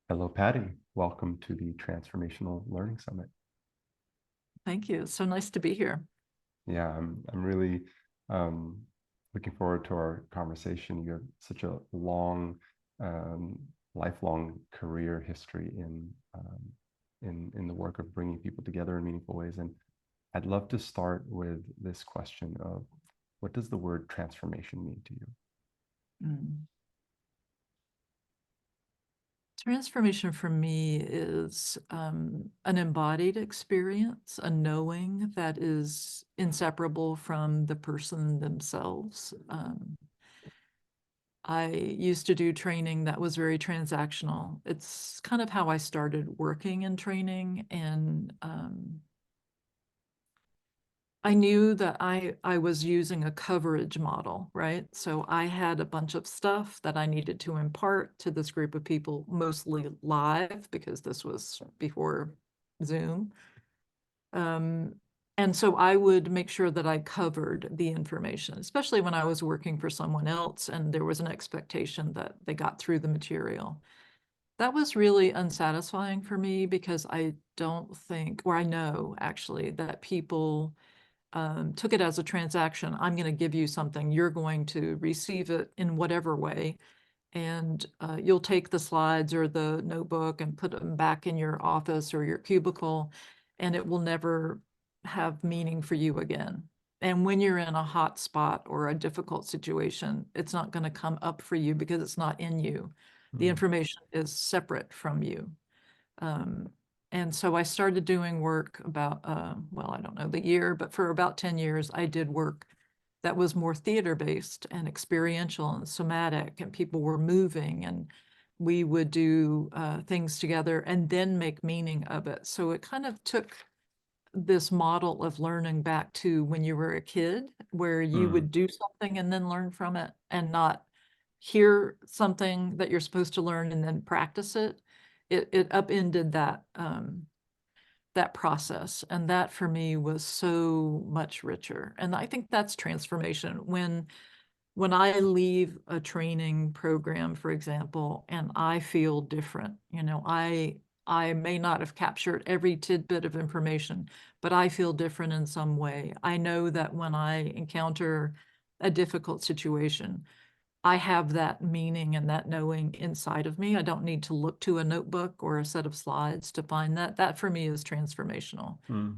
Hello, Patti. Welcome to the Transformational Learning Summit. Thank you. It's so nice to be here. Yeah, I'm really um, looking forward to our conversation. You have such a long, um, lifelong career history in the work of bringing people together in meaningful ways. And I'd love to start with this question of what does the word transformation mean to you? Mm. Transformation for me is an embodied experience, a knowing that is inseparable from the person themselves. I used to do training that was very transactional. It's kind of how I started working in training, and I knew that I was using a coverage model, right? So I had a bunch of stuff that I needed to impart to this group of people, mostly live, because this was before Zoom. Um, and so I would make sure that I covered the information, especially when I was working for someone else and there was an expectation that they got through the material. That was really unsatisfying for me because I don't think, or I know actually, that people took it as a transaction. I'm going to give you something. You're going to receive it in whatever way. And you'll take the slides or the notebook and put them back in your office or your cubicle, and it will never have meaning for you again. And when you're in a hot spot or a difficult situation, it's not going to come up for you because it's not in you. The Mm. information is separate from you. Um, and so I started doing work about, well, I don't know the year, but for about 10 years, I did work that was more theater-based and experiential and somatic, and people were moving, and we would do things together and then make meaning of it. So it kind of took this model of learning back to when you were a kid, where you Mm. would do something and then learn from it and not hear something that you're supposed to learn and then practice it. It upended that process. And that for me was so much richer. And I think that's transformation. When I leave a training program, for example, and I feel different, I may not have captured every tidbit of information, but I feel different in some way. I know that when I encounter a difficult situation, I have that meaning and that knowing inside of me. I don't need to look to a notebook or a set of slides to find that. That for me is transformational. Mm.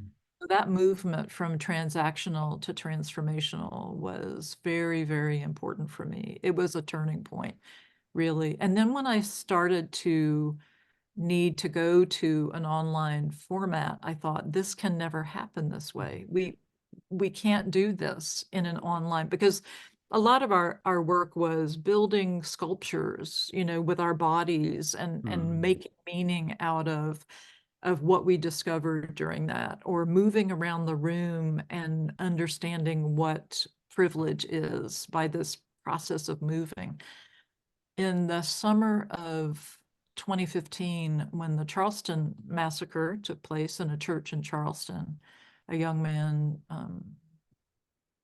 That movement from transactional to transformational was very, very important for me. It was a turning point, really. And then when I started to need to go to an online format, I thought this can never happen this way. We can't do this in an online, because a lot of our work was building sculptures, with our bodies and Mm. making meaning out of what we discovered during that, or moving around the room and understanding what privilege is by this process of moving. In the summer of 2015, when the Charleston Massacre took place in a church in Charleston, a young man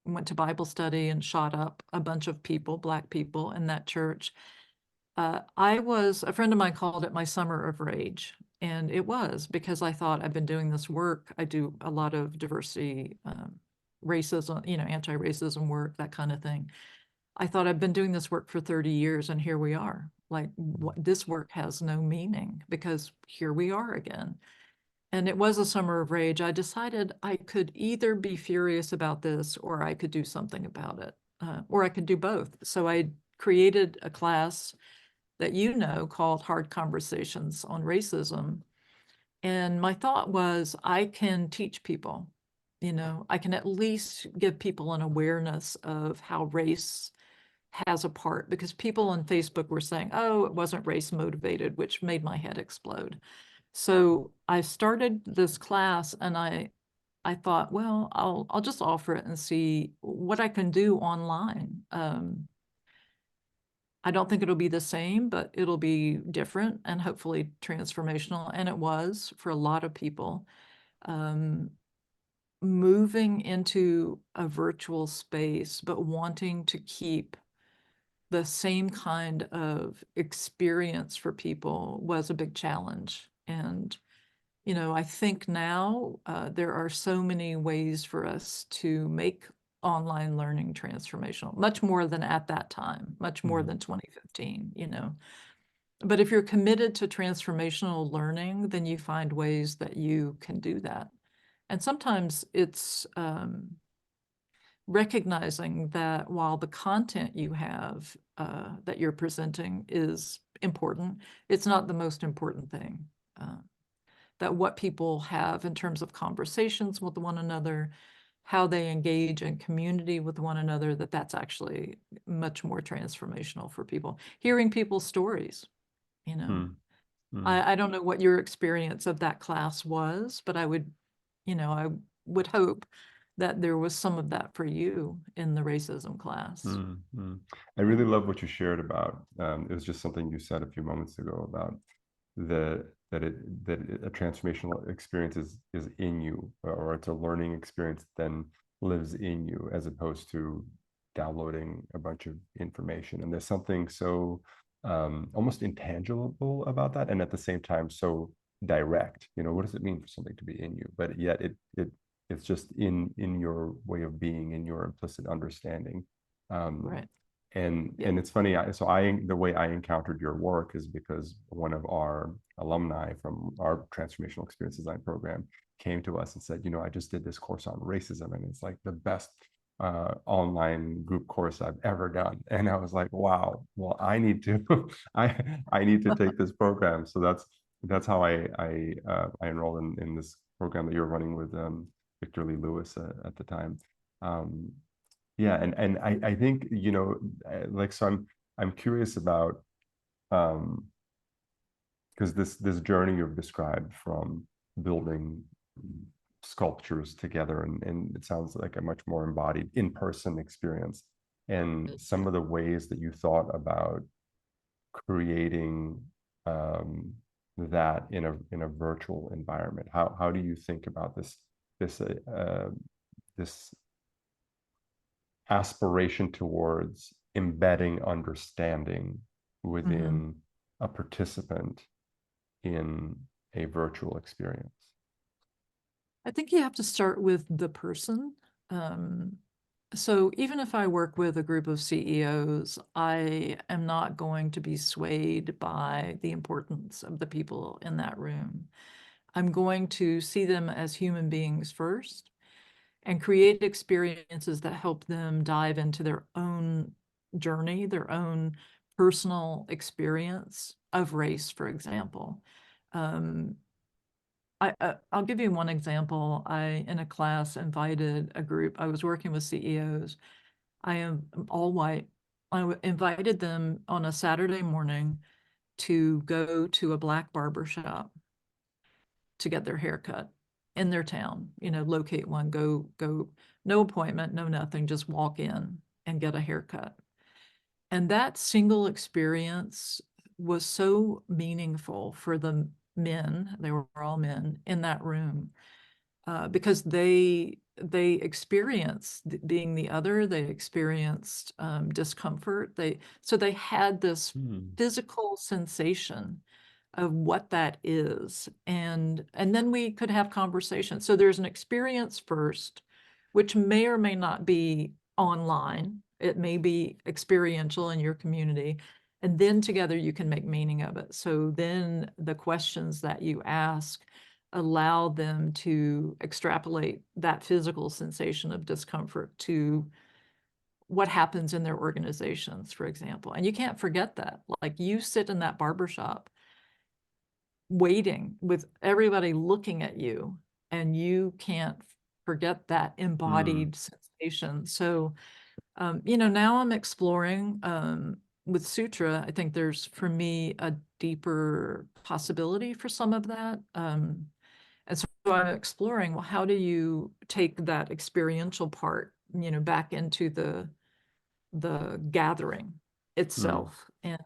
went to Bible study and shot up a bunch of people, Black people, in that church. A friend of mine called it my summer of rage. And it was because I thought, I've been doing this work. I do a lot of diversity, racism, anti-racism work, that kind of thing. I thought, I've been doing this work for 30 years and here we are. Like, this work has no meaning because here we are again. And it was a summer of rage. I decided I could either be furious about this or I could do something about it, or I could do both. So I created a class that called Hard Conversations on Racism. And my thought was, I can teach people, I can at least give people an awareness of how race has a part, because people on Facebook were saying, oh, it wasn't race motivated, which made my head explode. So I started this class and I thought, well, I'll just offer it and see what I can do online. I don't think it'll be the same, but it'll be different and hopefully transformational. And it was for a lot of people. Um, Moving into a virtual space, but wanting to keep the same kind of experience for people was a big challenge. And, you know, I think now there are so many ways for us to make online learning transformational, much more than at that time, much more than 2015, you know. But if you're committed to transformational learning, then you find ways that you can do that. And sometimes it's recognizing that while the content you have that you're presenting is important, it's not the most important thing. That what people have in terms of conversations with one another, how they engage in community with one another, that's actually much more transformational for people. Hearing people's stories, you know. I don't know what your experience of that class was, but I would, you know, I would hope that there was some of that for you in the racism class. I really love what you shared about. It was just something you said a few moments ago about that a transformational experience is in you, or it's a learning experience that then lives in you, as opposed to downloading a bunch of information. And there's something so almost intangible about that, and at the same time so direct. You know, what does it mean for something to be in you? But yet it's just in your way of being, in your implicit understanding. Right. And Yeah. it's funny. The way I encountered your work is because one of our alumni from our transformational experience design program came to us and said, you know, I just did this course on racism, and it's like the best online group course I've ever done. And I was like, wow, well, I need to I need to take this program. So that's how I enrolled in this program that you're running with Victor Lee Lewis at the time. Yeah, and I think, you know, like, so I'm curious about because this journey you've described from building sculptures together, and it sounds like a much more embodied in-person experience, and some of the ways that you thought about creating that in a virtual environment. How do you think about this aspiration towards embedding understanding within a participant in a virtual experience? I think you have to start with the person. So even if I work with a group of CEOs, I am not going to be swayed by the importance of the people in that room. I'm going to see them as human beings first and create experiences that help them dive into their own journey, their own personal experience of race, for example. I'll give you one example. I, in a class, invited a group. I was working with CEOs. I am all white. Invited them on a Saturday morning to go to a black barber shop to get their hair cut in their town. You know, locate one, go, no appointment, no nothing, just walk in and get a haircut. And that single experience was so meaningful for the men, they were all men in that room, because they experienced being the other, they experienced discomfort. So they had this physical sensation of what that is, and then we could have conversations. So there's an experience first, which may or may not be online. It may be experiential in your community, and then together you can make meaning of it. So then the questions that you ask allow them to extrapolate that physical sensation of discomfort to what happens in their organizations, for example. And you can't forget that. Like, you sit in that barbershop waiting with everybody looking at you, and you can't forget that embodied sensation. So, you know, now I'm exploring with Sutra. I think there's, for me, a deeper possibility for some of that. And so I'm exploring, well, how do you take that experiential part, you know, back into the gathering itself? And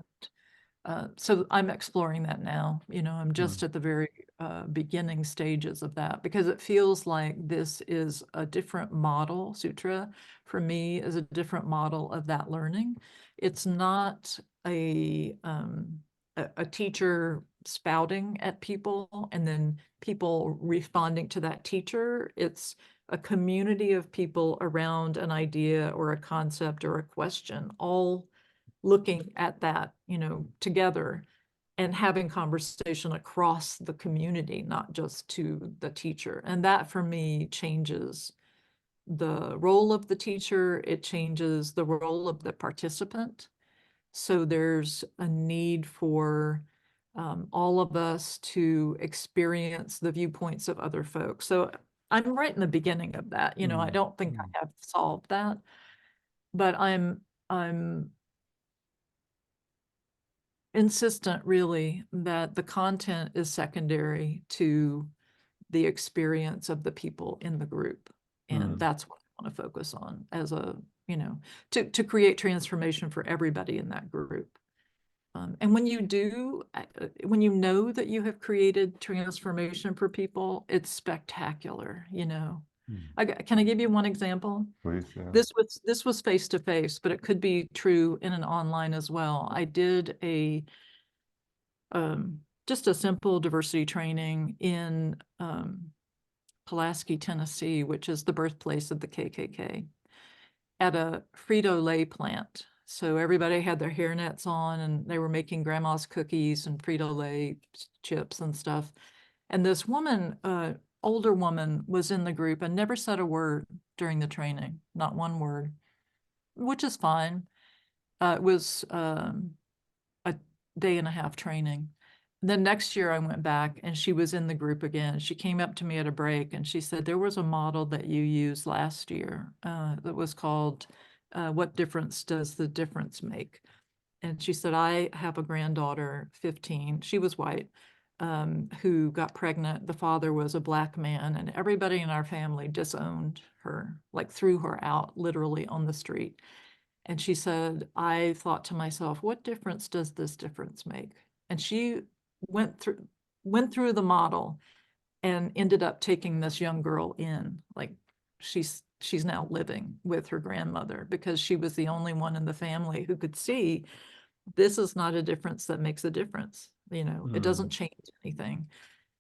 So I'm exploring that now. I'm just Mm, at the very beginning stages of that because it feels like this is a different model. Sutra, for me, is a different model of that learning. It's not a teacher spouting at people and then people responding to that teacher. It's a community of people around an idea or a concept or a question, all looking at that, together and having conversation across the community, not just to the teacher. And that for me changes the role of the teacher. It changes the role of the participant. So there's a need for all of us to experience the viewpoints of other folks. So I'm right in the beginning of that. I mm, don't think mm, I have solved that, but I'm insistent really that the content is secondary to the experience of the people in the group. And mm, that's what I want to focus on as to create transformation for everybody in that group. And when you do, when you know that you have created transformation for people, it's spectacular. mm. Can I give you one example? Please, yeah. This was face to face, but it could be true in an online as well. I did just a simple diversity training in Pulaski, Tennessee, which is the birthplace of the KKK, at a Frito-Lay plant. So everybody had their hairnets on and they were making grandma's cookies and Frito-Lay chips and stuff. And this woman, older woman, was in the group and never said a word during the training, not one word, which is fine. It was a day and a half training. Then next year I went back and she was in the group again. She came up to me at a break and she said, there was a model that you used last year that was called, What Difference Does the Difference Make? And she said, I have a granddaughter, 15, she was white, who got pregnant. The father was a Black man, and everybody in our family disowned her, like threw her out literally on the street. And she said, I thought to myself, what difference does this difference make? And she went through went through the model and ended up taking this young girl in. Like she's now living with her grandmother because she was the only one in the family who could see this is not a difference that makes a difference. It doesn't Mm, change anything.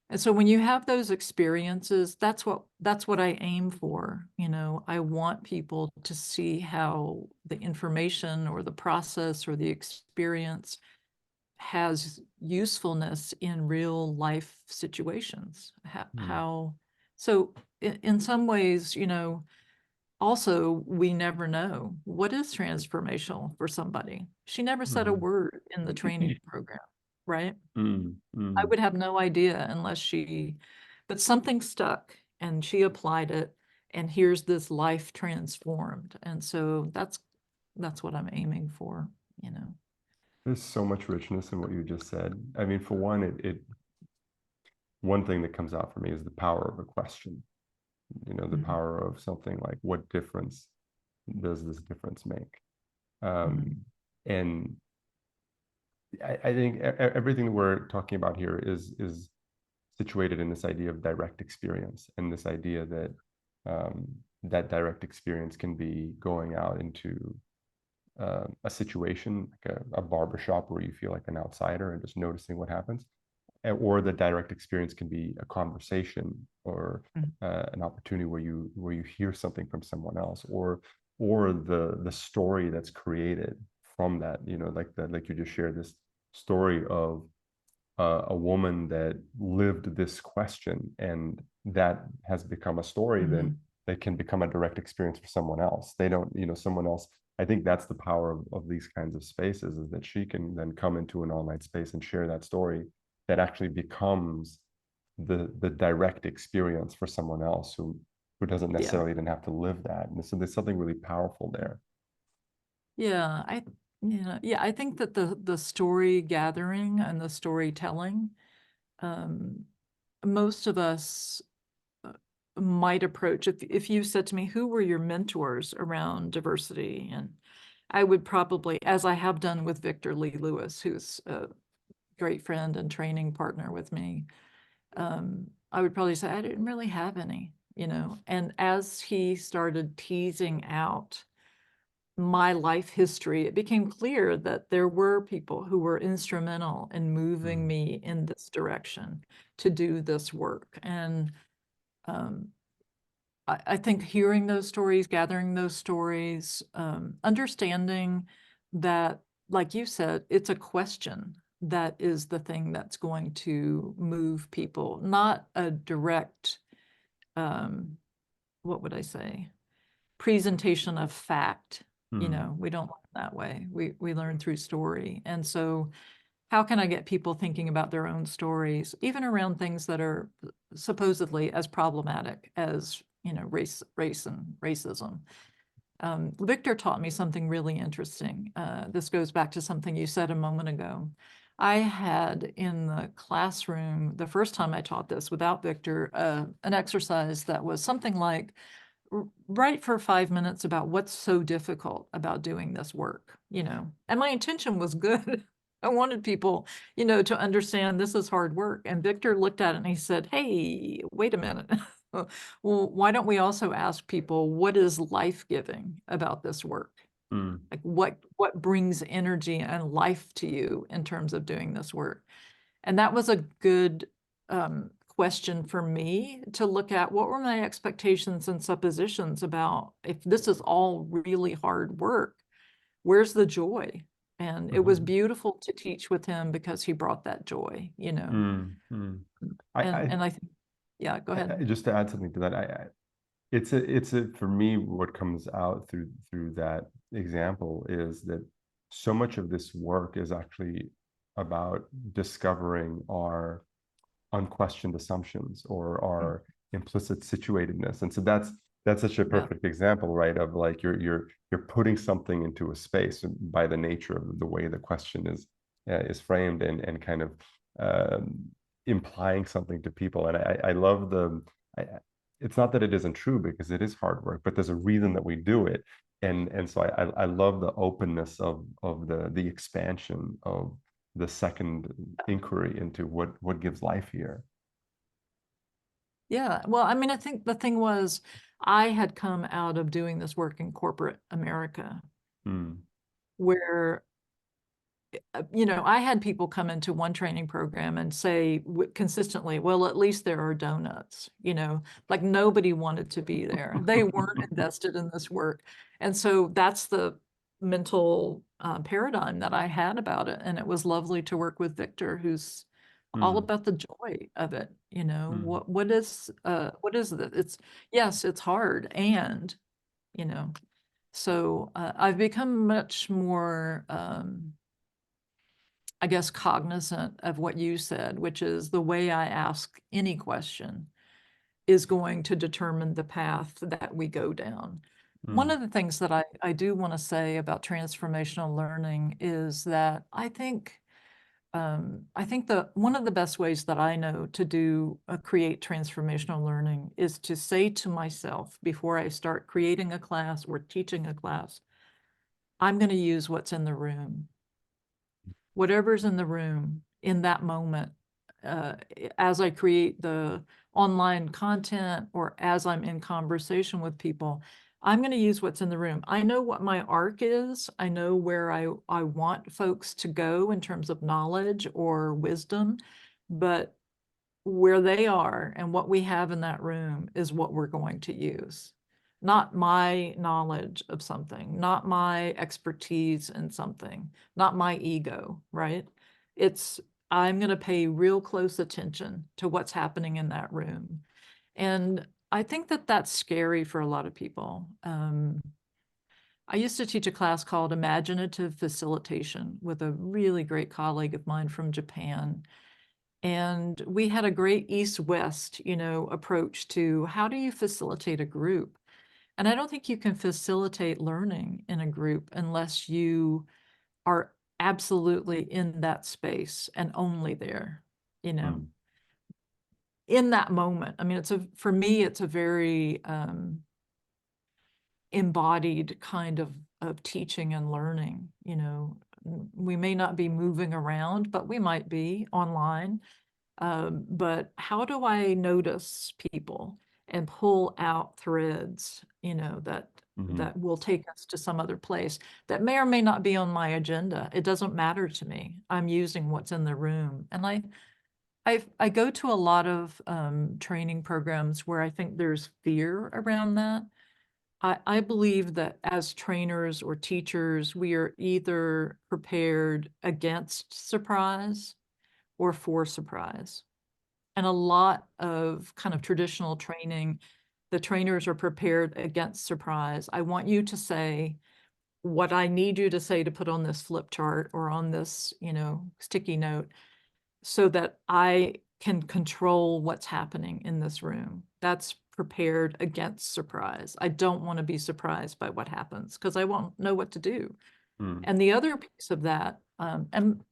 And so when you have those experiences, that's what I aim for. I want people to see how the information or the process or the experience has usefulness in real life situations. mm, So in some ways, also we never know what is transformational for somebody. She never said a mhm. word in the training program, right? Mm, I mm. would have no idea but something stuck and she applied it and here's this life transformed. And so that's what I'm aiming for. There's so much richness in what you just said. I mean, for one, one thing that comes out for me is the power of a question. The Mhm, power of something like, what difference does this difference make? mhm, And I think everything that we're talking about here is situated in this idea of direct experience and this idea that that direct experience can be going out into a situation like a barbershop where you feel like an outsider and just noticing what happens, or the direct experience can be a conversation or mhm. an opportunity where you hear something from someone else, or the story that's created from that. Like you just shared this story of a woman that lived this question, and that has become a story then Mhm. that can become a direct experience for someone else. They don't, someone else. I think that's the power of these kinds of spaces, is that she can then come into an online space and share that story that actually becomes the direct experience for someone else who doesn't Yeah. necessarily even have to live that. And so there's something really powerful there. Yeah. I think that the story gathering and the storytelling, um, most of us might approach if you said to me, who were your mentors around diversity? And I would probably, as I have done with Victor Lee Lewis, who's a great friend and training partner with me, I would probably say I didn't really have any, you know. And as he started teasing out my life history, it became clear that there were people who were instrumental in moving Mm, me in this direction to do this work. And um, I think hearing those stories, gathering those stories, understanding that, like you said, it's a question that is the thing that's going to move people, not a direct, um, what would I say, presentation of fact. You mm, know, we don't learn that way. We learn through story. And so how can I get people thinking about their own stories, even around things that are supposedly as problematic as, you know, race and racism? Victor taught me something really interesting. This goes back to something you said a moment ago. I had in the classroom, the first time I taught this without Victor, an exercise that was something like, write for 5 minutes about what's so difficult about doing this work, you know. And my intention was good. I wanted people, you know, to understand this is hard work. And Victor looked at it and he said, hey, wait a minute. Well, why don't we also ask people what is life-giving about this work? mm, Like what brings energy and life to you in terms of doing this work? And that was a good question for me to look at. What were my expectations and suppositions about if this is all really hard work, where's the joy? And it was mhm, beautiful to teach with him because he brought that joy, you know. mm, mm. I, And I think, yeah, go ahead. just to add something to that, it's a for me what comes out through that example is that so much of this work is actually about discovering our unquestioned assumptions or Mm, our implicit situatedness. And so that's such a yeah. perfect example, right? Of like you're putting something into a space by the nature of the way the question is framed and kind of um, implying something to people. And I love I, it's not that it isn't true because it is hard work, but there's a reason that we do it. And so I love the openness of the expansion of the second inquiry into what gives life here. Yeah. Well, I mean, I think the thing was, I had come out of doing this work in corporate America Mm, where you know, I had people come into one training program and say consistently, well, at least there are donuts, you know, like nobody wanted to be there. They weren't invested in this work. And so that's the mental paradigm that I had about it. And it was lovely to work with Victor, who's all mm, about the joy of it. You know, mm, what is it? It's, yes, it's hard. And, you know, so I've become much more, I guess, cognizant of what you said, which is the way I ask any question is going to determine the path that we go down. One mm, of the things that I do want to say about transformational learning is that I think the one of the best ways that I know to do create transformational learning is to say to myself before I start creating a class or teaching a class, I'm going to use what's in the room. Whatever's in the room in that moment, uh, as I create the online content or as I'm in conversation with people, I'm going to use what's in the room. I know what my arc is. I know where I want folks to go in terms of knowledge or wisdom, but where they are and what we have in that room is what we're going to use. Not my knowledge of something, not my expertise in something, not my ego, right? It's, I'm going to pay real close attention to what's happening in that room. And I think that that's scary for a lot of people. I used to teach a class called Imaginative Facilitation with a really great colleague of mine from Japan. And we had a great east-west, you know, approach to how do you facilitate a group? And I don't think you can facilitate learning in a group unless you are absolutely in that space and only there, you know, mm, in that moment. I mean, for me, it's a very embodied kind of of teaching and learning. You know, we may not be moving around, but we might be online. But how do I notice people and pull out threads, you know, that will take us to some other place that may or may not be on my agenda? It doesn't matter to me. I'm using what's in the room. And I go to a lot of training programs where I think there's fear around that. I believe that as trainers or teachers, we are either prepared against surprise or for surprise. And a lot of kind of traditional training, the trainers are prepared against surprise. I want you to say what I need you to say to put on this flip chart or on this, you know, sticky note, so that I can control what's happening in this room. That's prepared against surprise. I don't want to be surprised by what happens because I won't know what to do. And the other piece of that, and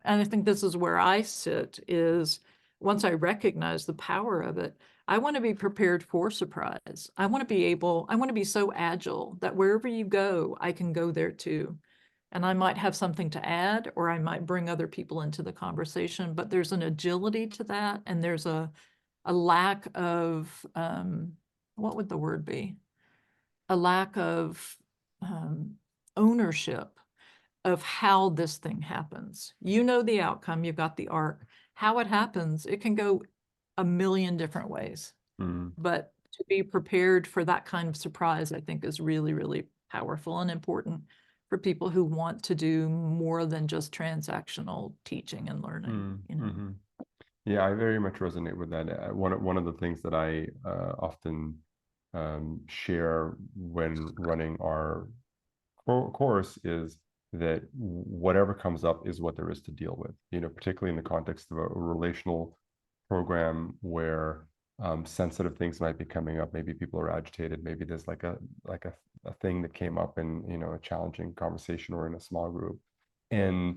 I think this is where I sit, is once I recognize the power of it, I want to be prepared for surprise. I want to be so agile that wherever you go, I can go there too. And I might have something to add, or I might bring other people into the conversation, but there's an agility to that. And there's a lack of, what would the word be? A lack of ownership of how this thing happens. You know the outcome, you've got the arc. How it happens, it can go a million different ways. But to be prepared for that kind of surprise, I think is really, really powerful and important for people who want to do more than just transactional teaching and learning, you know. Yeah, I very much resonate with that. One of the things that I often share when running our course is that whatever comes up is what there is to deal with. You know, particularly in the context of a relational program where sensitive things might be coming up. Maybe people are agitated. Maybe there's like a thing that came up in, you know, a challenging conversation or in a small group, and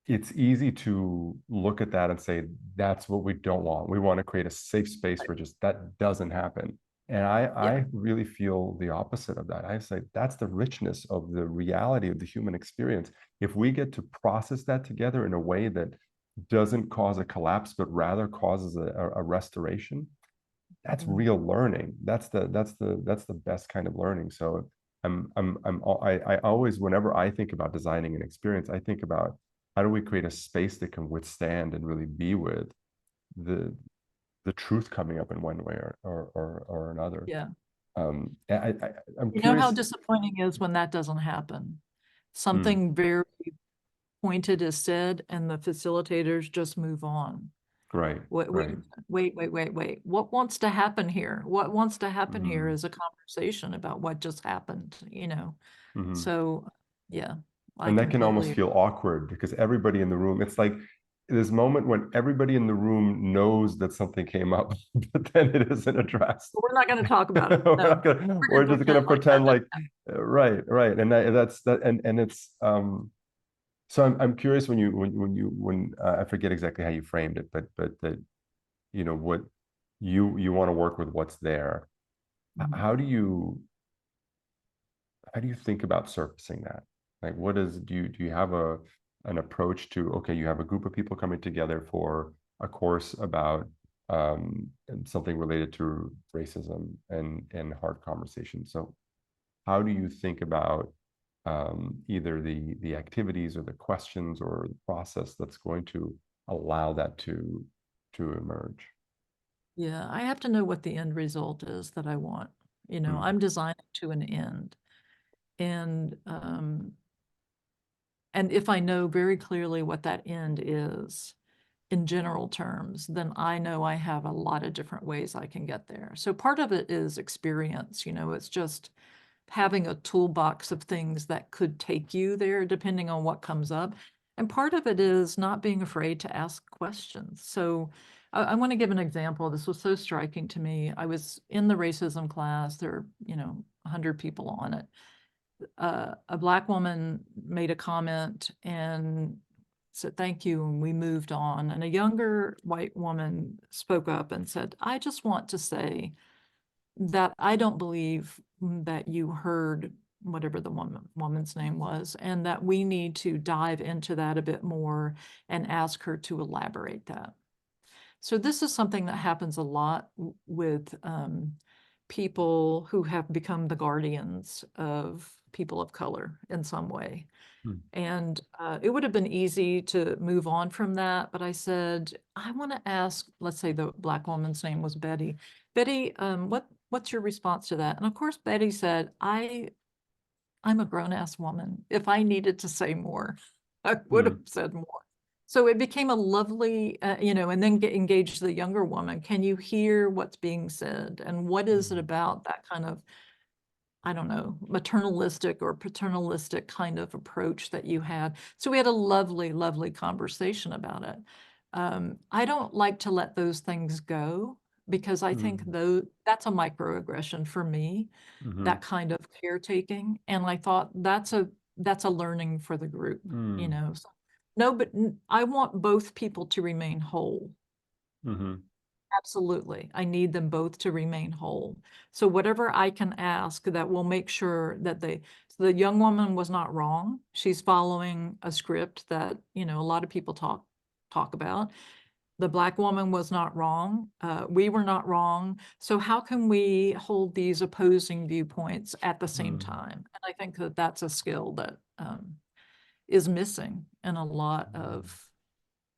it's easy to look at that and say, that's what we don't want. We want to create a safe space where just that doesn't happen. And I really feel the opposite of that. I say that's the richness of the reality of the human experience. If we get to process that together in a way that doesn't cause a collapse, but rather causes a restoration, that's real learning. That's the best kind of learning. So I always, whenever I think about designing an experience, I think about how do we create a space that can withstand and really be with the truth coming up in one way or another. Yeah. I'm You know how curious. disappointing is when that doesn't happen. Something very pointed is said and the facilitators just move on. Right, Wait, right. wait. What wants to happen here? What wants to happen here is a conversation about what just happened, you know? So, yeah, I And that can almost completely. feel awkward because everybody in the room, it's like this moment when everybody in the room knows that something came up, but then it isn't addressed. We're not going to talk about it. We're No, not gonna, we're we're going to just gonna pretend like that pretend didn't like, right. And that's that, and it's so I'm curious when I forget exactly how you framed it, but that, you know, what you want to work with what's there. happen. How do you think about surfacing that? Like, what is, do you have an approach to, okay, you have a group of people coming together for a course about something related to racism and hard conversations. So how do you think about either the activities or the questions or the process that's going to allow that to emerge? Yeah, I have to know what the end result is that I want. You know, Mm, I'm designing to an end. And and if I know very clearly what that end is in general terms, then I know I have a lot of different ways I can get there. So part of it is experience, you know, it's just having a toolbox of things that could take you there depending on what comes up. And part of it is not being afraid to ask questions. So I want to give an example. This was so striking to me. I was in the racism class. There are, you know, 100 people on it. A Black woman made a comment and said, thank you, and we moved on. And a younger white woman spoke up and said, I just want to say that I don't believe that you heard whatever the woman's name was, and that we need to dive into that a bit more and ask her to elaborate that. So this is something that happens a lot with people who have become the guardians of people of color in some way. Hmm. And it would have been easy to move on from that, but I said, I want to ask, let's say the Black woman's name was Betty. Betty, what's your response to that? And of course, Betty said, I'm a grown-ass woman. If I needed to say more, I would have Hmm. said more. So it became a lovely, and then engage the younger woman. Can you hear what's being said? And what is it about that kind of, I don't know, maternalistic or paternalistic kind of approach that you had? So we had a lovely, lovely conversation about it. I don't like to let those things go because I think Hmm. that's a microaggression for me, Hmm. that kind of caretaking. And I thought that's a learning for the group, you Hmm. know. So, no, but I want both people to remain whole. Hmm. Absolutely. I need them both to remain whole. So whatever I can ask that will make sure that so the young woman was not wrong. She's following a script that, a lot of people talk about. The Black woman was not wrong. We were not wrong. So how can we hold these opposing viewpoints at the same Hmm. time? And I think that that's a skill that is missing in a lot of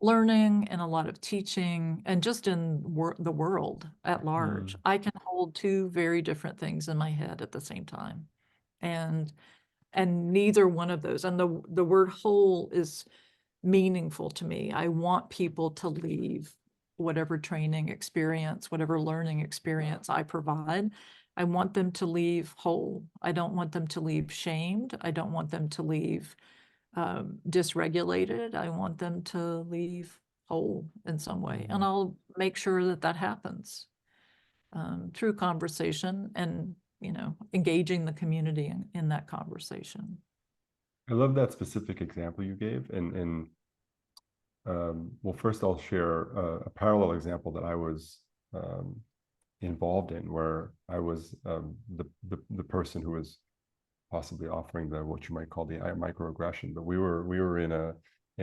learning and a lot of teaching and just in the world at large. Hmm. I can hold two very different things in my head at the same time. And neither one of those. And the word whole is meaningful to me. I want people to leave whatever training experience, whatever learning experience I provide. I want them to leave whole. I don't want them to leave shamed. I don't want them to leave dysregulated. I want them to leave whole in some way. And Hmm. I'll make sure that that happens through conversation and, engaging the community in that conversation. I love that specific example you gave, and well, first I'll share a parallel example that I was um, involved in, where I was the person who was possibly offering the what you might call the microaggression, but we were in a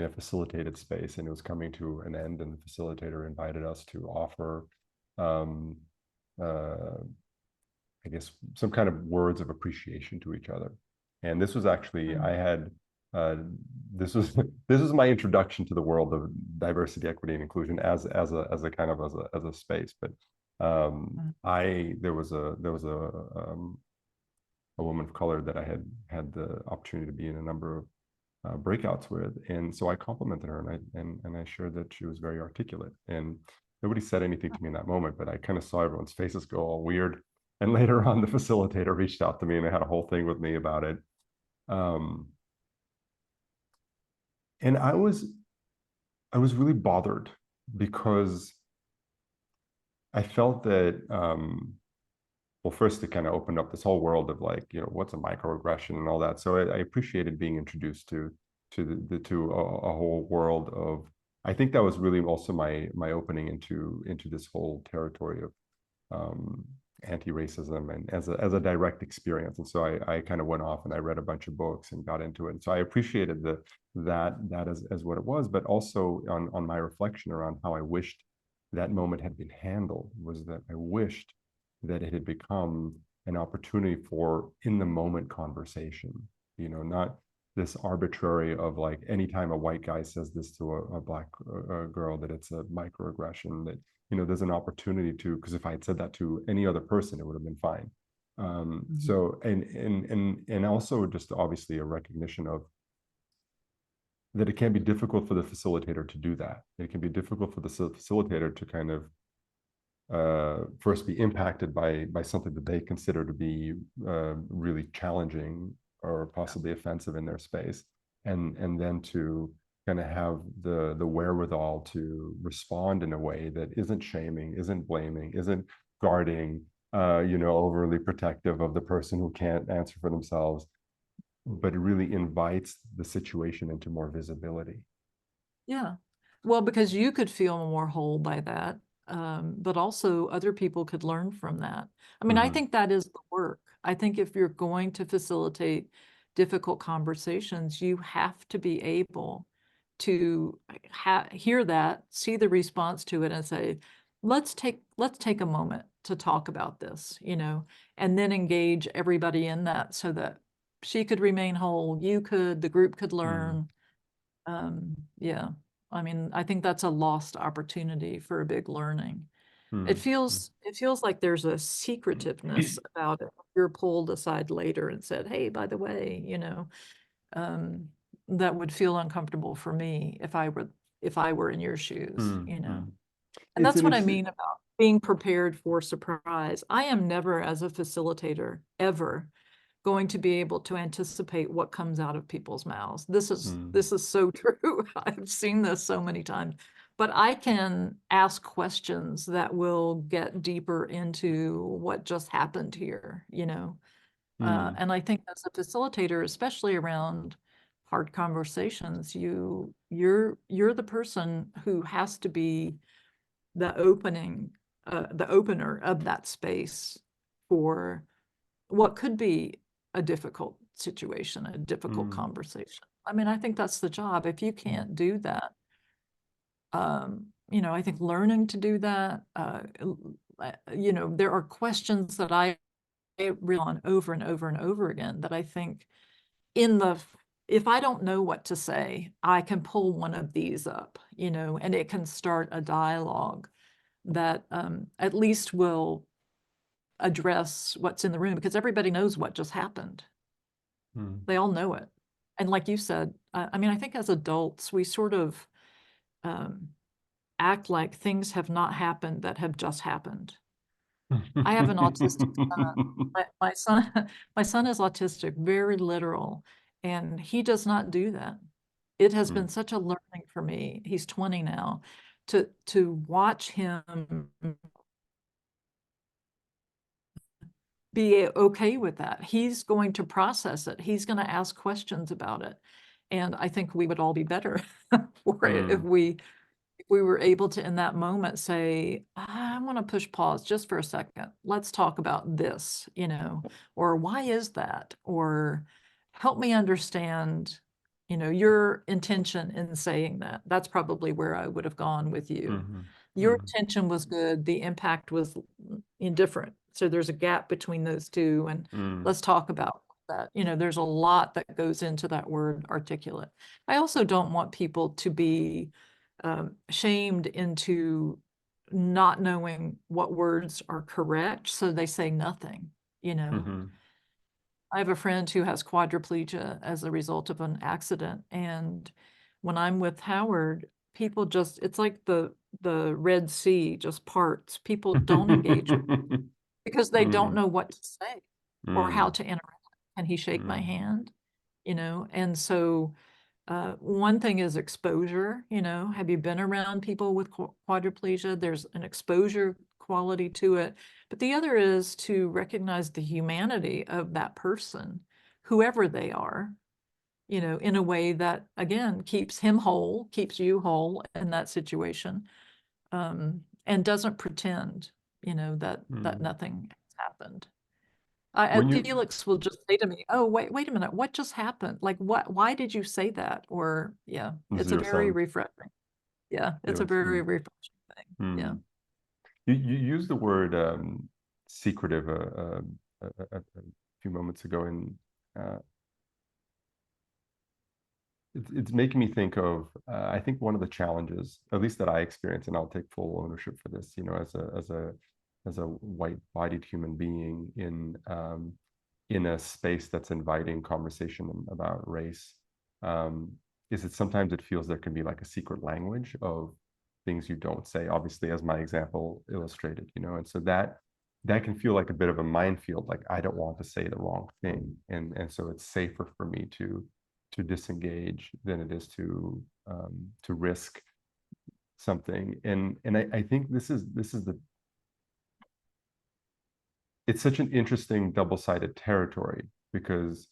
facilitated space, and it was coming to an end, and the facilitator invited us to offer, um, uh, I guess, some kind of words of appreciation to each other. And this was actually, Mm. I had, uh, this was this was my introduction to the world of diversity, equity, and inclusion as a kind of as a space. But Mm. a woman of color that I had the opportunity to be in a number of breakouts with, and so I complimented her, and I shared that she was very articulate. And nobody said anything to me in that moment, but I kind of saw everyone's faces go all weird. And later on, the facilitator reached out to me, and they had a whole thing with me about it. Um, and I was really bothered because I felt that well, first it kind of opened up this whole world of like, what's a microaggression and all that. So I appreciated being introduced to a whole world of. I think that was really also my opening into this whole territory of um, anti-racism and as a direct experience. And so I kind of went off and I read a bunch of books and got into it. And so I appreciated that as what it was, but also on my reflection around how I wished that moment had been handled, was that I wished that it had become an opportunity for in the moment conversation, not this arbitrary of like anytime a white guy says this to a black girl, that it's a microaggression, that there's an opportunity to, because if I had said that to any other person, it would have been fine. Mhm. So and also just obviously a recognition of that it can be difficult for the facilitator to do that. It can be difficult for the facilitator to kind of first be impacted by something that they consider to be really challenging or possibly offensive in their space, and then to kind of have the wherewithal to respond in a way that isn't shaming, isn't blaming, isn't guarding, overly protective of the person who can't answer for themselves, but it really invites the situation into more visibility. Yeah. Well, because you could feel more whole by that. but also other people could learn from that. I mean, I Mm-hmm. think that is the work. I think if you're going to facilitate difficult conversations, you have to be able to hear that, see the response to it, and say, let's take a moment to talk about this, and then engage everybody in that so that she could remain whole, you could, the group could learn. Yeah, I mean, I think that's a lost opportunity for a big learning. It Mm-hmm. feels like there's a secretiveness about it. You're pulled aside later and said, "Hey, by the way, um, that would feel uncomfortable for me if I were in your shoes, Mm-hmm. And It's that's an what I interesting. mean about being prepared for surprise. I am never, as a facilitator, ever going to be able to anticipate what comes out of people's mouths. This is Mm, this is so true. I've seen this so many times. But I can ask questions that will get deeper into what just happened here. mm, And I think as a facilitator, especially around hard conversations, you're the person who has to be the opener of that space for what could be a difficult situation, a difficult mm, conversation. I mean, I think that's the job. If you mm, can't do that, I think learning to do that, there are questions that I rely on over and over and over again that I think in the if I don't know what to say, I can pull one of these up, and it can start a dialogue that at least will address what's in the room because everybody knows what just happened. mm. They all know it. And like you said, I mean, I think as adults, we sort of um, act like things have not happened that have just happened. I have an autistic son. My son, my son is autistic, very literal, and he does not do that. It has been Mm, such a learning for me. He's 20 now, to watch him be okay with that. He's going to process it. He's going to ask questions about it. And I think we would all be better for it mm, if we were able to in that moment say, I want to push pause just for a second. Let's talk about this, or why is that? Or help me understand, your intention in saying that. That's probably where I would have gone with you. mhm, Your mhm, intention was good, the impact was indifferent. So there's a gap between those two, and mm, let's talk about that. There's a lot that goes into that word articulate. I also don't want people to be shamed into not knowing what words are correct, so they say nothing. mhm, I have a friend who has quadriplegia as a result of an accident, and when I'm with Howard, people just it's like the Red Sea just parts. People don't engage because they don't mm, know what to say or how mm, to interact. Can he shake my mm, hand? And so one thing is exposure, have you been around people with quadriplegia? There's an exposure quality to it. But the other is to recognize the humanity of that person, whoever they are, in a way that, again, keeps him whole, keeps you whole in that situation, and doesn't pretend, that mm. nothing has happened. When you Felix will just say to me, "Oh, wait a minute, what just happened? Like, why did you say that?" Or, yeah, this is it's a your very son, refreshing. Yeah, it's a Felix. very refreshing thing. Yeah. Mm. You used the word secretive a few moments ago, and uh, it's making me think of I think one of the challenges, at least that I experience, and I'll take full ownership for this, as a white-bodied human being in a space that's inviting conversation about race, um, is that sometimes it feels there can be like a secret language of things you don't say, obviously, as my example illustrated, and so that can feel like a bit of a minefield, like I don't want to say the wrong thing, and so it's safer for me to disengage than it is to risk something. And I think this is the it's such an interesting double-sided territory because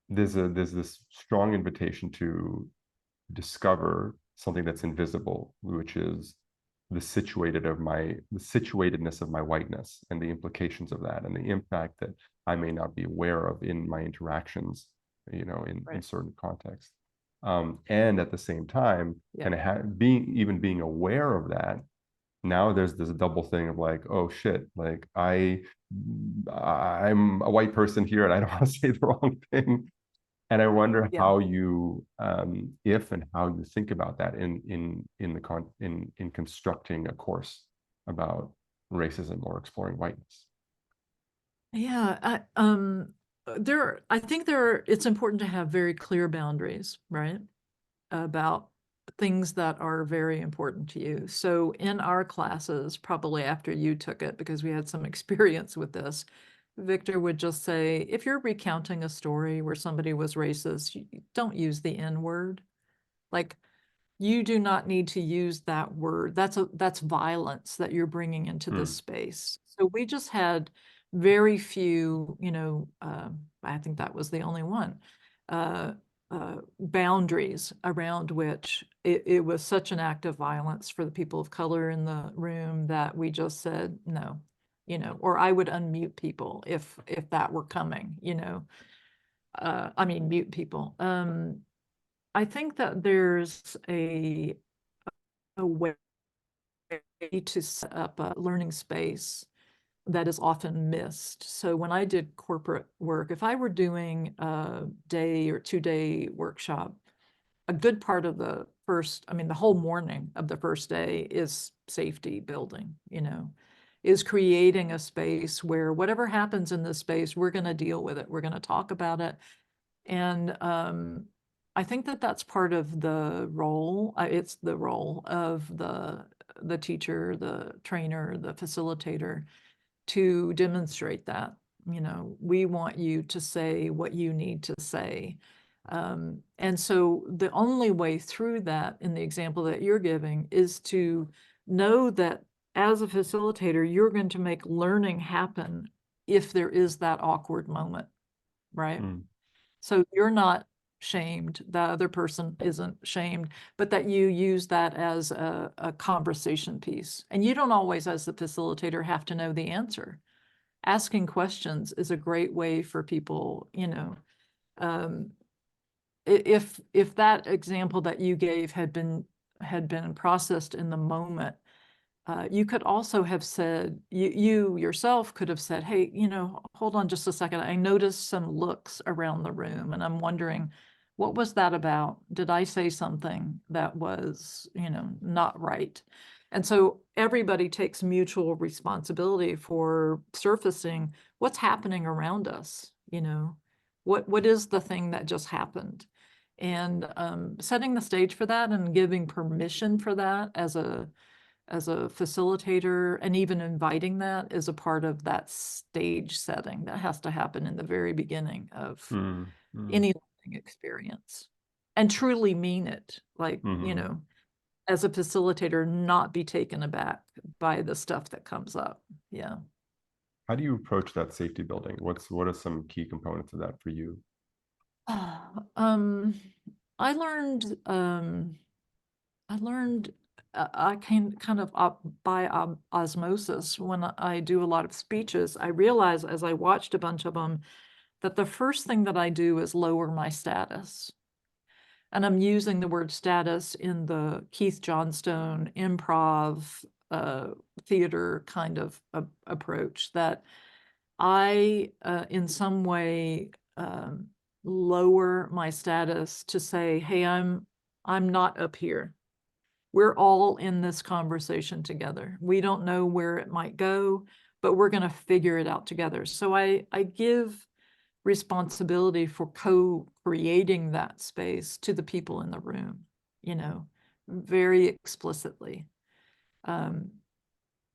there's this strong invitation to discover something that's invisible, which is the situatedness of my whiteness and the implications of that and the impact that I may not be aware of in my interactions, you know, in Right. certain contexts. And at the same time, Yeah. kind of being aware of that, now there's this double thing of like, oh shit, like I'm a white person here and I don't want to say the wrong thing. And I wonder Yeah. how you, if and how you think about that in constructing a course about racism or exploring whiteness. Yeah. I think it's important to have very clear boundaries, right? About things that are very important to you. So in our classes, probably after you took it, because we had some experience with this, Victor would just say, if you're recounting a story where somebody was racist, don't use the N word. Like, you do not need to use that word. That's violence that you're bringing into this Mm, space. So we just had very few, I think that was the only one, uh, boundaries around which it was such an act of violence for the people of color in the room that we just said no, or I would unmute people if that were coming, I mean, mute people. I think that there's a way to set up a learning space that is often missed. So when I did corporate work, if I were doing a day or 2-day workshop, a good part of the whole morning of the first day is safety building, is creating a space where whatever happens in this space, we're going to deal with it. We're going to talk about it. And I think that that's part of the role. It's the role of the teacher, the trainer, the facilitator to demonstrate that. We want you to say what you need to say. And so the only way through that in the example that you're giving is to know that as a facilitator, you're going to make learning happen if there is that awkward moment, right? mm, So you're not shamed, the other person isn't shamed, but that you use that as a conversation piece. And you don't always, as the facilitator, have to know the answer. Asking questions is a great way for people, um, if that example that you gave had been processed in the moment, you could also have said, you yourself could have said, hey, hold on just a second. I noticed some looks around the room and I'm wondering, what was that about? Did I say something that was, not right? And so everybody takes mutual responsibility for surfacing what's happening around us, what is the thing that just happened? And setting the stage for that and giving permission for that as a facilitator, and even inviting that is a part of that stage setting that has to happen in the very beginning of mm, mm, any learning experience, and truly mean it, like, mm. as a facilitator, not be taken aback by the stuff that comes up. Yeah. How do you approach that safety building? What are some key components of that for you? um I learned I learned I can kind of by osmosis when I do a lot of speeches. I realize as I watched a bunch of them that the first thing that I do is lower my status. And I'm using the word status in the Keith Johnstone improv uh, theater kind of approach, that I, in some way, lower my status to say, hey, I'm not up here. We're all in this conversation together. We don't know where it might go, but we're going to figure it out together. So I give responsibility for co-creating that space to the people in the room, very explicitly. Um,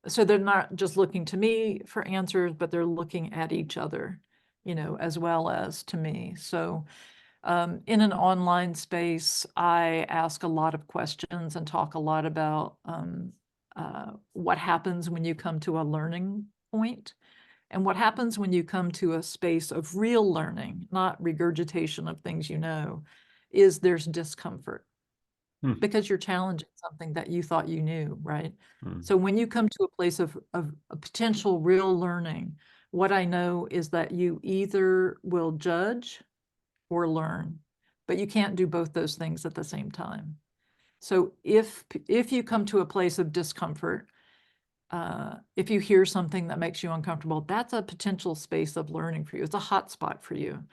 so they're not just looking to me for answers, but they're looking at each other, as well as to me. So in an online space, I ask a lot of questions and talk a lot about what happens when you come to a learning point, and what happens when you come to a space of real learning, not regurgitation of things is there's discomfort. Mm, because you're challenging something that you thought you knew, right? mm, So when you come to a place of a potential real learning, what I know is that you either will judge or learn, but you can't do both those things at the same time. So if you come to a place of discomfort, if you hear something that makes you uncomfortable, that's a potential space of learning for you. It's a hot spot for you.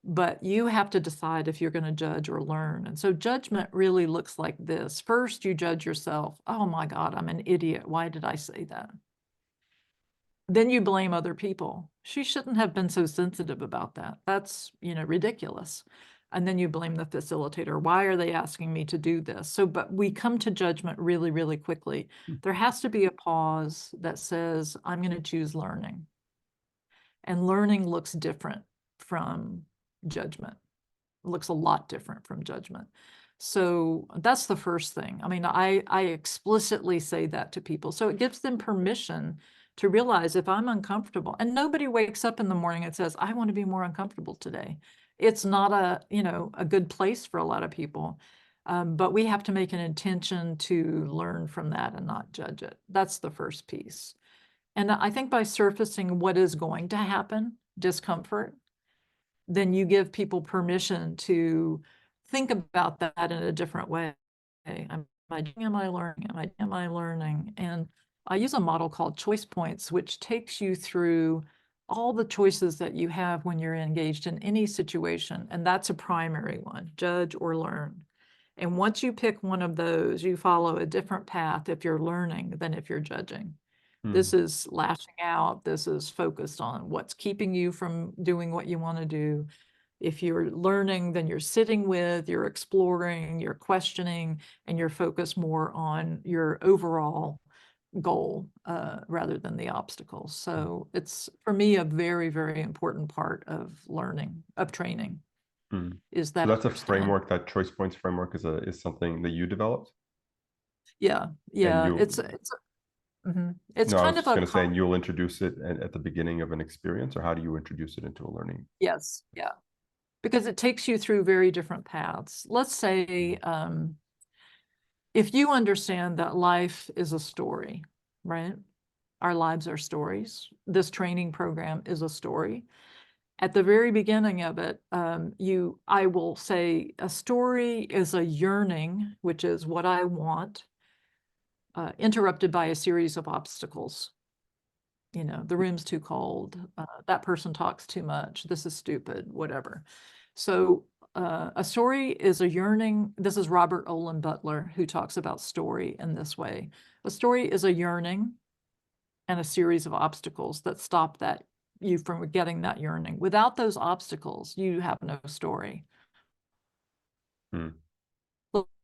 But you have to decide if you're going to judge or learn. And so judgment really looks like this. First, you judge yourself. Oh my God, I'm an idiot. Why did I say that? Then you blame other people. She shouldn't have been so sensitive about that. That's, ridiculous. And then you blame the facilitator. Why are they asking me to do this? So, but we come to judgment really, really quickly. mm, There has to be a pause that says, I'm going to choose learning. And learning looks different from judgment. It looks a lot different from judgment. So that's the first thing. I mean, I explicitly say that to people. So it gives them permission to realize if I'm uncomfortable, and nobody wakes up in the morning and says, I want to be more uncomfortable today. It's not a good place for a lot of people. But we have to make an intention to learn from that and not judge it. That's the first piece. And I think by surfacing what is going to happen, discomfort, then you give people permission to think about that in a different way. Am I learning? Am I learning? And I use a model called choice points, which takes you through all the choices that you have when you're engaged in any situation. And that's a primary one, judge or learn. And once you pick one of those, you follow a different path if you're learning than if you're judging. This mm, is lashing out. This is focused on what's keeping you from doing what you want to do. If you're learning, then you're sitting with, you're exploring, you're questioning, and you're focused more on your overall goal rather than the obstacles. mm, So it's, for me, a very, very important part of learning, of training, mm. is So that that's a understand. framework. That choice points framework is something that you developed, Yeah, and yeah, you. it's No, I kind was of just a going to say, and you'll introduce it at the beginning of an experience, or how do you introduce it into a learning? yes, yeah, because it takes you through very different paths. Let's say if you understand that life is a story, right? Our lives are stories. This training program is a story. At the very beginning of it, I will say a story is a yearning, which is what I want, interrupted by a series of obstacles. The room's too cold, that person talks too much, this is stupid, whatever. So a story is a yearning. This is Robert Olin Butler who talks about story in this way. A story is a yearning and a series of obstacles that stop you from getting that yearning. Without those obstacles, you have no story. Mm,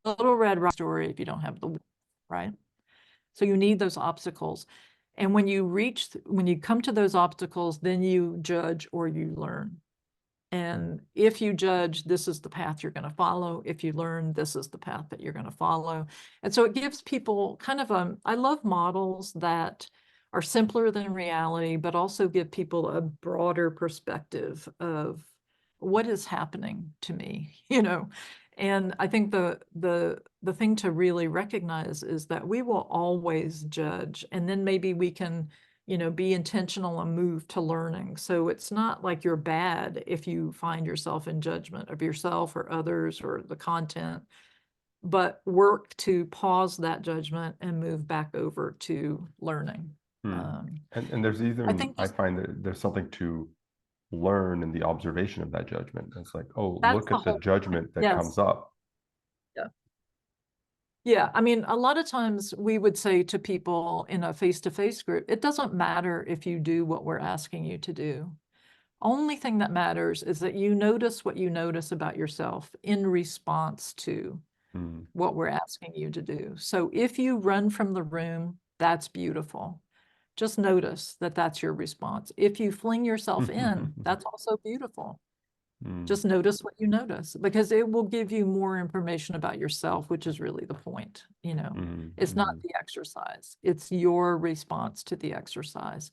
Little Red Riding Story if you don't have the, right? So you need those obstacles. And when you come to those obstacles, then you judge or you learn. And if you judge, this is the path you're going to follow. If you learn, this is the path that you're going to follow. And so it gives people kind of I love models that are simpler than reality, but also give people a broader perspective of what is happening to me, And I think the thing to really recognize is that we will always judge, and then maybe we can be intentional and move to learning. So it's not like you're bad if you find yourself in judgment of yourself or others or the content, but work to pause that judgment and move back over to learning. mm. Um, And there's I even, think I just find that there's something to learn in the observation of that judgment. It's like, oh, that's look the at the whole point. judgment that comes Yes. up. Yeah. Yeah. I mean, a lot of times we would say to people in a face-to-face group, it doesn't matter if you do what we're asking you to do. Only thing that matters is that you notice what you notice about yourself in response to Mm. what we're asking you to do. So if you run from the room, that's beautiful. Just notice that that's your response. If you fling yourself in, that's also beautiful. Mm, Just notice what you notice, because it will give you more information about yourself, which is really the point. mm, It's not mm, the exercise, it's your response to the exercise.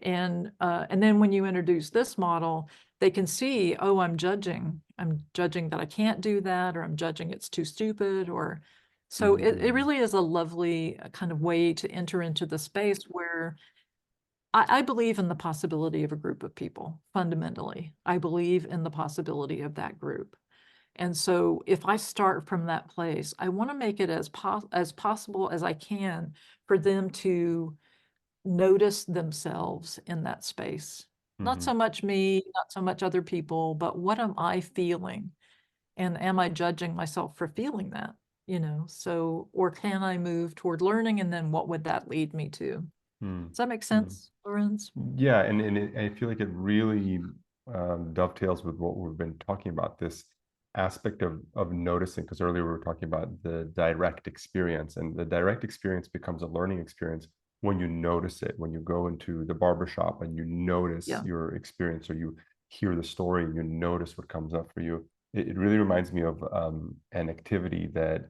And then when you introduce this model, they can see, oh, I'm judging that I can't do that, or I'm judging it's too stupid, or So it Mm-hmm. really is a lovely kind of way to enter into the space where I believe in the possibility of a group of people, fundamentally. I believe in the possibility of that group. And so if I start from that place, I want to make it as possible as I can for them to notice themselves in that space. Not Mm-hmm. so much me, not so much other people, but what am I feeling? And am I judging myself for feeling that? So, or can I move toward learning? And then what would that lead me to? Does that make Mm-hmm. sense, Lorenz? Yeah, and I feel like it really dovetails with what we've been talking about, this aspect of noticing, because earlier we were talking about the direct experience, and the direct experience becomes a learning experience when you notice it, when you go into the barbershop and you notice Yeah. your experience, or you hear the story and you notice what comes up for you. It really reminds me of an activity that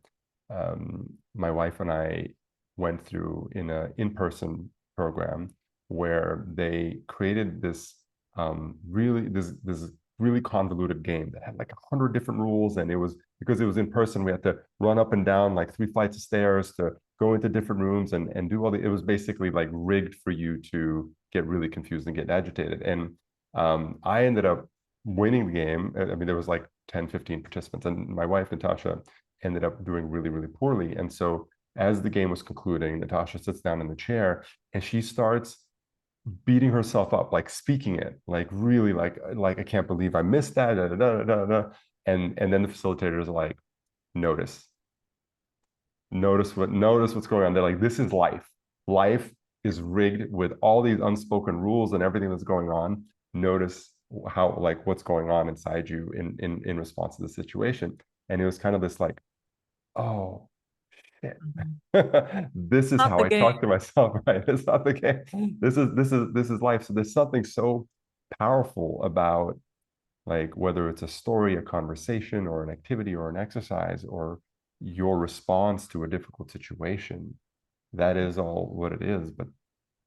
my wife and I went through in an in-person program where they created this this really convoluted game that had like 100 different rules, and it was because it was in person. We had to run up and down like 3 flights of stairs to go into different rooms and do all the. It was basically like rigged for you to get really confused and get agitated. And I ended up winning the game. I mean, there was like 10, 15 participants, and my wife Natasha ended up doing really, really poorly. And so as the game was concluding, Natasha sits down in the chair and she starts beating herself up, like speaking it, like really, like I can't believe I missed that, da, da, da, da, da. And then the facilitators are like, notice, notice what's going on. They're like, this is life. Life is rigged with all these unspoken rules and everything that's going on. Notice how, like, what's going on inside you in response to the situation. And it was kind of this like, oh shit. Mhm. This is Not how the I game. talk to myself, right? It's not the game. This is life. So there's something so powerful about, like, whether it's a story, a conversation, or an activity, or an exercise, or your response to a difficult situation. That is all what it is. But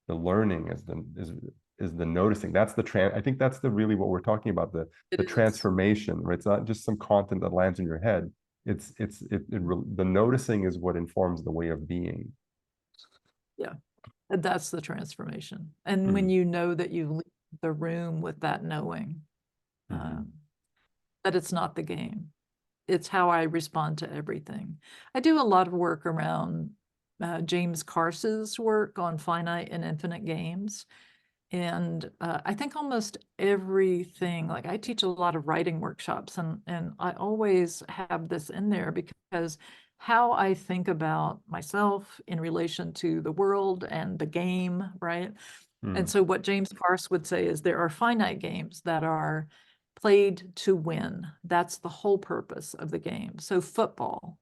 the learning is the noticing. That's I think that's the really what we're talking about, It the is. transformation, right? It's not just some content that lands in your head. The noticing is what informs the way of being. Yeah. And that's the transformation. And when Mm, you know that you leave the room with that knowing, mm-hmm, um, that it's not the game, it's how I respond to everything. I do a lot of work around James Carson's work on finite and infinite games. And I think almost everything, like I teach a lot of writing workshops, and I always have this in there because how I think about myself in relation to the world and the game, right? And mm, so what James Carse would say is there are finite games that are played to win. That's the whole purpose of the game. So football,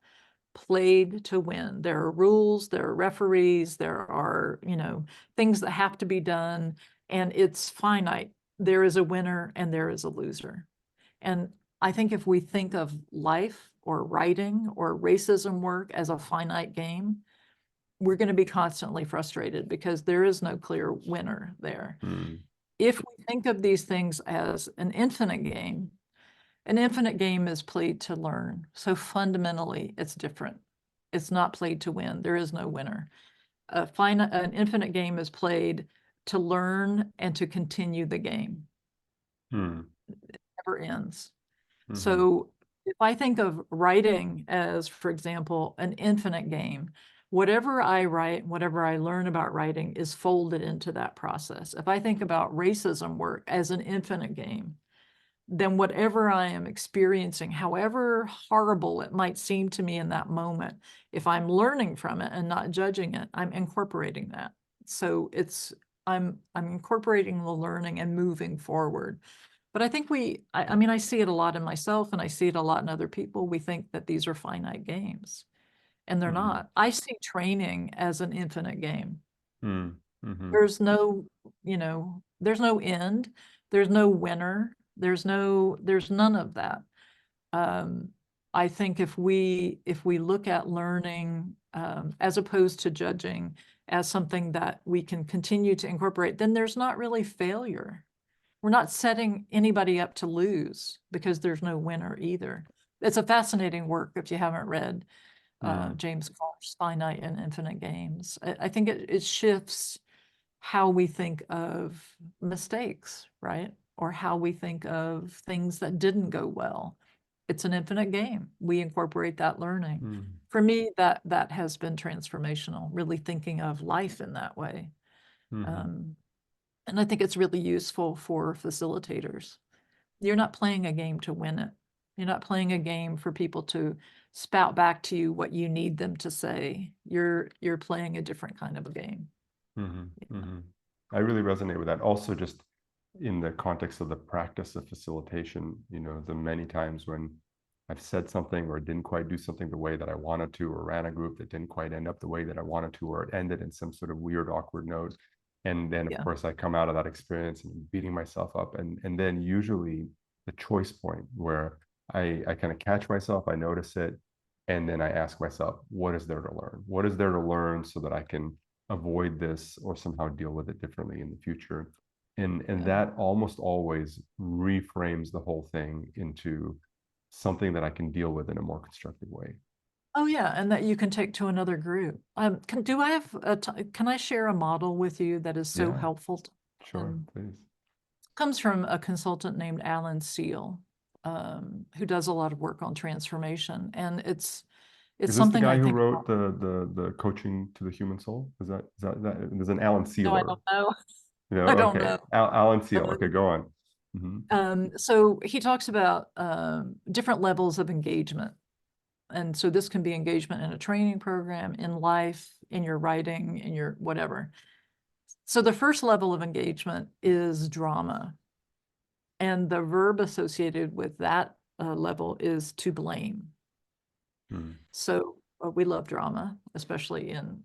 played to win. There are rules, there are referees, there are, things that have to be done, and it's finite. There is a winner and there is a loser. And I think if we think of life or writing or racism work as a finite game, we're going to be constantly frustrated because there is no clear winner there. mm, If we think of these things as an infinite game is played to learn. So fundamentally, it's different. It's not played to win. There is no winner. An infinite game is played to learn and to continue the game. mm, It never ends. mm-hmm, So if I think of writing as, for example, an infinite game, whatever I write, whatever I learn about writing is folded into that process. If I think about racism work as an infinite game, then whatever I am experiencing, however horrible it might seem to me in that moment, if I'm learning from it and not judging it, I'm incorporating that. So I'm incorporating the learning and moving forward. But I think I mean, I see it a lot in myself and I see it a lot in other people. We think that these are finite games, and they're mm-hmm, not. I see training as an infinite game. mm, mm-hmm, There's no, there's no end, there's no winner, there's none of that. Um, I think if we look at learning as opposed to judging as something that we can continue to incorporate, then there's not really failure. We're not setting anybody up to lose because there's no winner either. It's a fascinating work if you haven't read James Clark's Finite and Infinite Games. I think it shifts how we think of mistakes, right? Or how we think of things that didn't go well. It's an infinite game. We incorporate that learning. Mm. For me, that has been transformational, really thinking of life in that way. Mhm. And I think it's really useful for facilitators. You're not playing a game to win it. You're not playing a game for people to spout back to you what you need them to say. You're playing a different kind of a game. Mhm. Mhm. I really resonate with that. Also, just in the context of the practice of facilitation, you know, the many times when I've said something or didn't quite do something the way that I wanted to, or ran a group that didn't quite end up the way that I wanted to, or it ended in some sort of weird, awkward note. And then, of Yeah. course, I come out of that experience and beating myself up. And then usually the choice point where I kind of catch myself, I notice it, and then I ask myself, what is there to learn? What is there to learn so that I can avoid this or somehow deal with it differently in the future? And Yeah. that almost always reframes the whole thing into something that I can deal with in a more constructive way. Oh yeah, and that you can take to another group. Do I have can I share a model with you that is so Yeah, helpful? sure, please. Comes from a consultant named Alan Seal, who does a lot of work on transformation, and it's Is this the something guy I who think wrote about. the coaching to the human soul? Is that there's an Alan No, I Sealer? don't know. No, I don't okay. know. Alan Seal. Okay, Um, go on. Hmm. so he talks about different levels of engagement. And so this can be engagement in a training program, in life, in your writing, in your whatever. So the first level of engagement is drama. And the verb associated with that level is to blame. Mm. So we love drama, especially in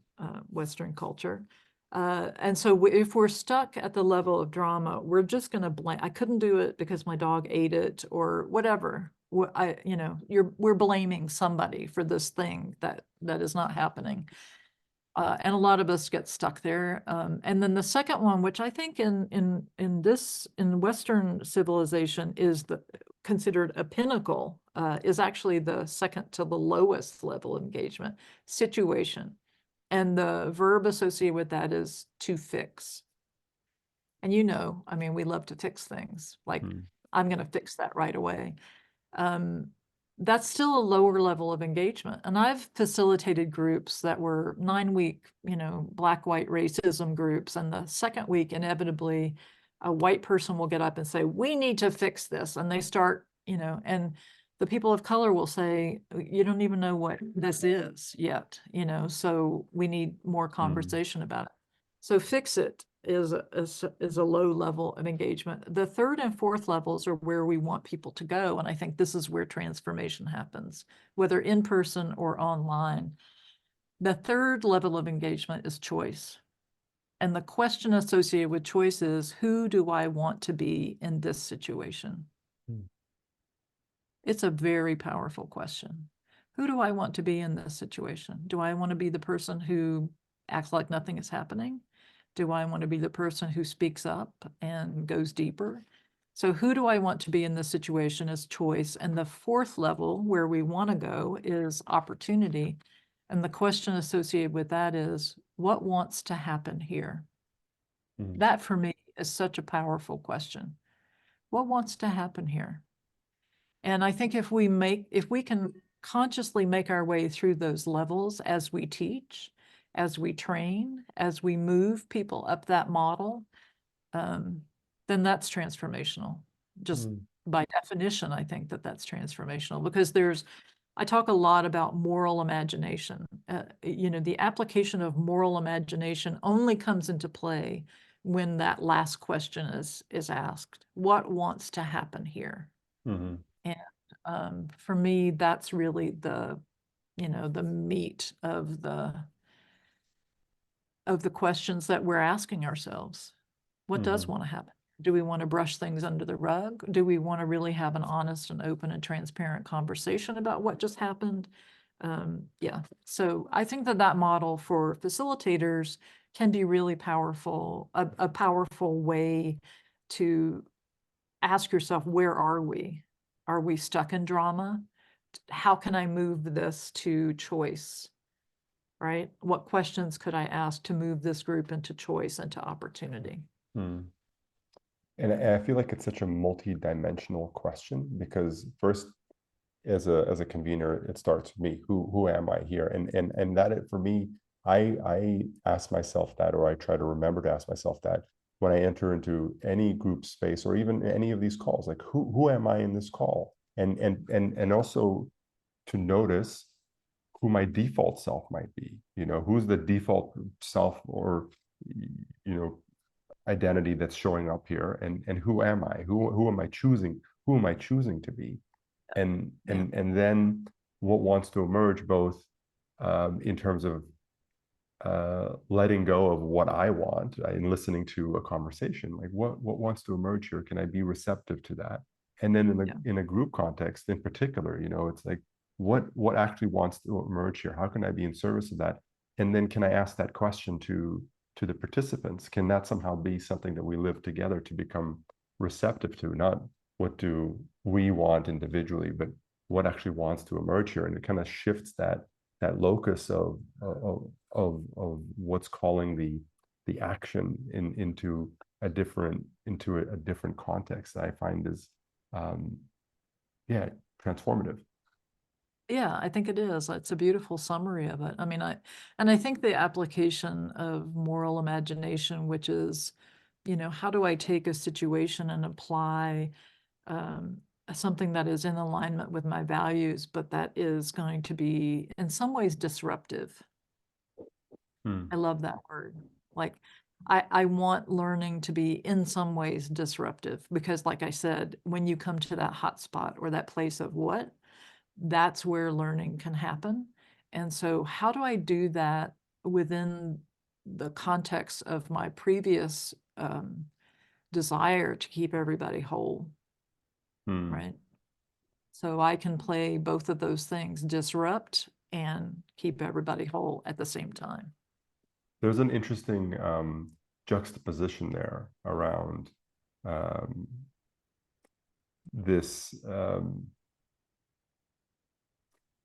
Western culture. And so if we're stuck at the level of drama, we're just going to blame. I couldn't do it because my dog ate it or whatever. We're blaming somebody for this thing that is not happening. And a lot of us get stuck there. And then the second one, which I think in Western civilization is considered a pinnacle, is actually the second to the lowest level of engagement, situation. And the verb associated with that is to fix. And I mean, we love to fix things. Like, Mm. I'm going to fix that right away. Um, that's still a lower level of engagement. And I've facilitated groups that were 9-week, black-white racism groups. And the second week, inevitably, a white person will get up and say, we need to fix this. And they start, and the people of color will say, you don't even know what this is yet, so we need more Mm. conversation about it. So fix it is a low level of engagement. The third and fourth levels are where we want people to go. And I think this is where transformation happens, whether in person or online. The third level of engagement is choice. And the question associated with choice is, who do I want to be in this situation? Mm. It's a very powerful question. Who do I want to be in this situation? Do I want to be the person who acts like nothing is happening? Do I want to be the person who speaks up and goes deeper? So who do I want to be in this situation is choice. And the fourth level where we want to go is opportunity. And the question associated with that is, what wants to happen here? Mm. That for me is such a powerful question. What wants to happen here? And I think if we can consciously make our way through those levels as we teach, as we train, as we move people up that model, then that's transformational. Just Mm. by definition, I think that's transformational because I talk a lot about moral imagination. The application of moral imagination only comes into play when that last question is asked. What wants to happen here? Mhm. And for me, that's really the meat of the questions that we're asking ourselves. What does Mhm. want to happen? Do we want to brush things under the rug? Do we want to really have an honest and open and transparent conversation about what just happened? Yeah. So I think that model for facilitators can be really powerful, a powerful way to ask yourself, where are we? Are we stuck in drama? how can I move this to choice, right? What questions could I ask to move this group into choice and to opportunity? Hmm. And I feel like it's such a multi-dimensional question because first, as a convener, it starts with me. Who am I here? And that for me, I ask myself that, or I try to remember to ask myself that when I enter into any group space or even any of these calls, like who am I in this call? And also to notice who my default self might be. Who's the default self or identity that's showing up here, and who am I? Who am I choosing? Who am I choosing to be? and Yeah. and and then what wants to emerge both in terms of letting go of what I want and listening to a conversation, like what wants to emerge here? Can I be receptive to that? And then Yeah. in a group context in particular, it's like what actually wants to emerge here? How can I be in service of that? And then can I ask that question to the participants? Can that somehow be something that we live together to become receptive to? Not what do we want individually, but what actually wants to emerge here? And it kind of shifts that locus of what's calling the action into a different context that I find is um, yeah, transformative. Yeah, I think it is. It's a beautiful summary of it. I mean, I think the application of moral imagination, which is, how do I take a situation and apply um, something that is in alignment with my values, but that is going to be in some ways disruptive. Hmm. I love that word. Like, I want learning to be in some ways disruptive because, like I said, when you come to that hot spot or that place of what, that's where learning can happen. And so, how do I do that within the context of my previous desire to keep everybody whole, Hmm. right? So I can play both of those things, disrupt and keep everybody whole at the same time. There's an interesting juxtaposition there around um, this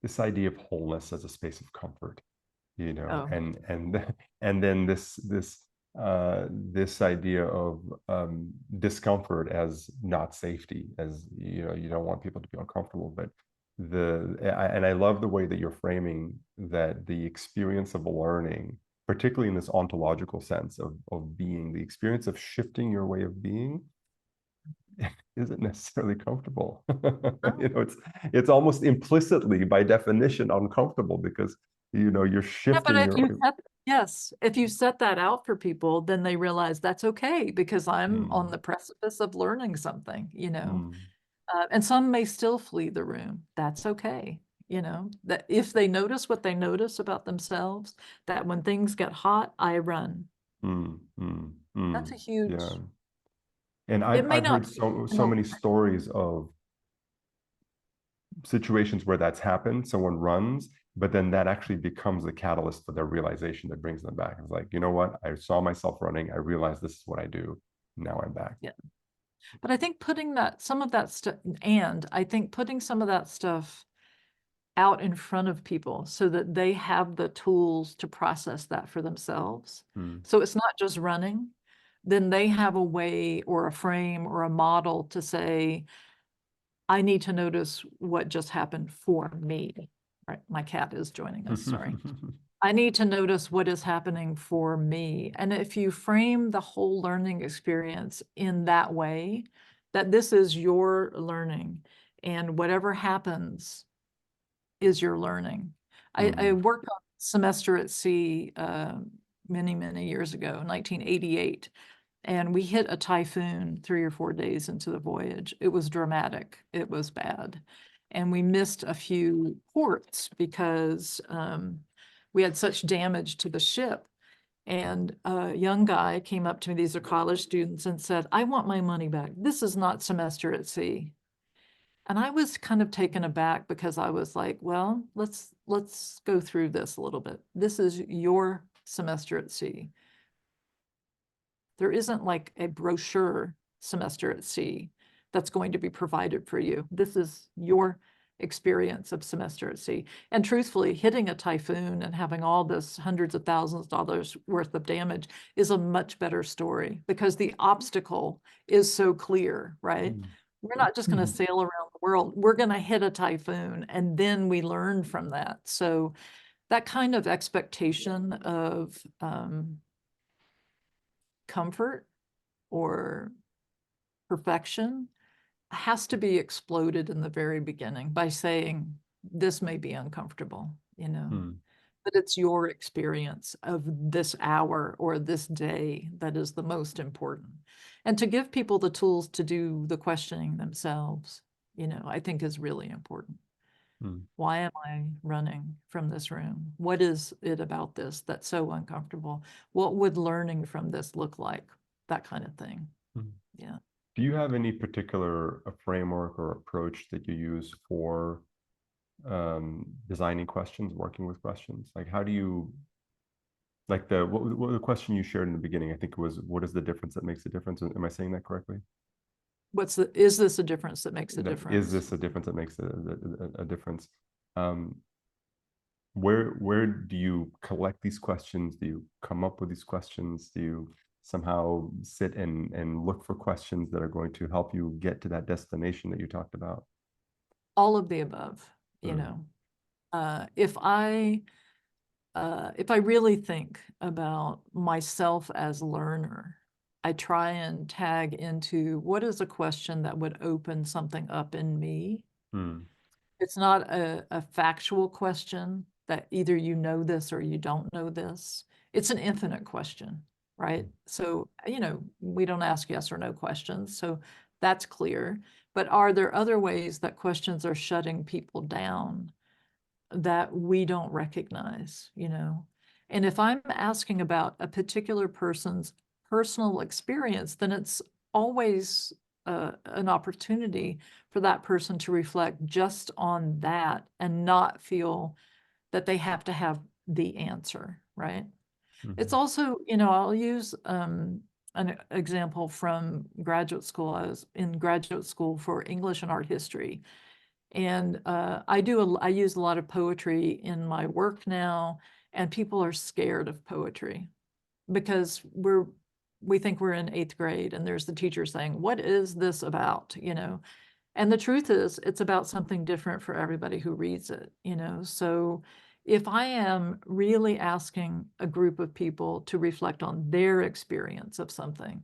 this idea of wholeness as a space of comfort, Oh, and and then this idea of discomfort as not safety, as you don't want people to be uncomfortable, but and I love the way that you're framing that the experience of learning, particularly in this ontological sense of being, the experience of shifting your way of being isn't necessarily comfortable. oh. It's almost implicitly by definition uncomfortable because you're Yeah, but shifting if your you set, yes, if you set that out for people, then they realize that's okay because I'm on mm, the precipice of learning something. mm, And some may still flee the room. That's okay. That if they notice what they notice about themselves, that when things get hot, I run. That's a yeah. huge, And it may I've heard not be so healthy. many stories of situations where that's happened. Someone runs, but then that actually becomes the catalyst for their realization that brings them back. It's like, you know what? I saw myself running. I realized this is what I do. Now I'm back. Yeah. But I think putting that, some of that stuff, and I think putting some of that stuff out in front of people so that they have the tools to process that for themselves. Mm, So it's not just running, then they have a way or a frame or a model to say, I need to notice what just happened for me. Right? My cat is joining us, sorry. I need to notice what is happening for me. And if you frame the whole learning experience in that way, that this is your learning and whatever happens is your learning. I mm, worked on Semester at Sea many, many years ago, 1988, and we hit a typhoon 3 or 4 days into the voyage. It was dramatic. It was bad. And we missed a few ports because we had such damage to the ship. And a young guy came up to me, these are college students, and said, I want my money back. This is not Semester at Sea. And I was kind of taken aback because I was like, well, let's go through this a little bit. This is your Semester at Sea. There isn't like a brochure Semester at Sea that's going to be provided for you. This is your experience of semester at sea. And truthfully, hitting a typhoon and having all this hundreds of thousands of dollars worth of damage is a much better story because the obstacle is so clear, right? We're not just going to sail around the world. We're going to hit a typhoon and then we learn from that. So that kind of expectation of comfort or perfection has to be exploded in the very beginning by saying, this may be uncomfortable, you know, but it's your experience of this hour or this day that is the most important. And to give people the tools to do the questioning themselves, you know, I think is really important. Why am I running from this room? What is it about this that's so uncomfortable? What would learning from this look like? That kind of thing. Yeah. Do you have any particular framework or approach that you use for designing questions, working with questions? Like, how do you, like what the question you shared in the beginning, I think it was, what is the difference that makes a difference? Am I saying that correctly? Is this a difference that makes a difference? Is this a difference that makes a difference? Where do you collect these questions? Do you come up with these questions? Do you somehow sit and look for questions that are going to help you get to that destination that you talked about? All of the above, you know. If I really think about myself as learner, I try and tag into what is a question that would open something up in me. It's not a factual question that either you know this or you don't know this. It's an infinite question, right? So, you know, we don't ask yes or no questions, so that's clear. But are there other ways that questions are shutting people down that we don't recognize, you know? And if I'm asking about a particular person's personal experience, then it's always an opportunity for that person to reflect just on that and not feel that they have to have the answer, right? It's also, you know, I'll use an example from graduate school. I was in graduate school for English and art history. And I use a lot of poetry in my work now, and people are scared of poetry because we think we're in 8th grade and there's the teacher saying, what is this about, you know? And the truth is, it's about something different for everybody who reads it, you know? So if I am really asking a group of people to reflect on their experience of something,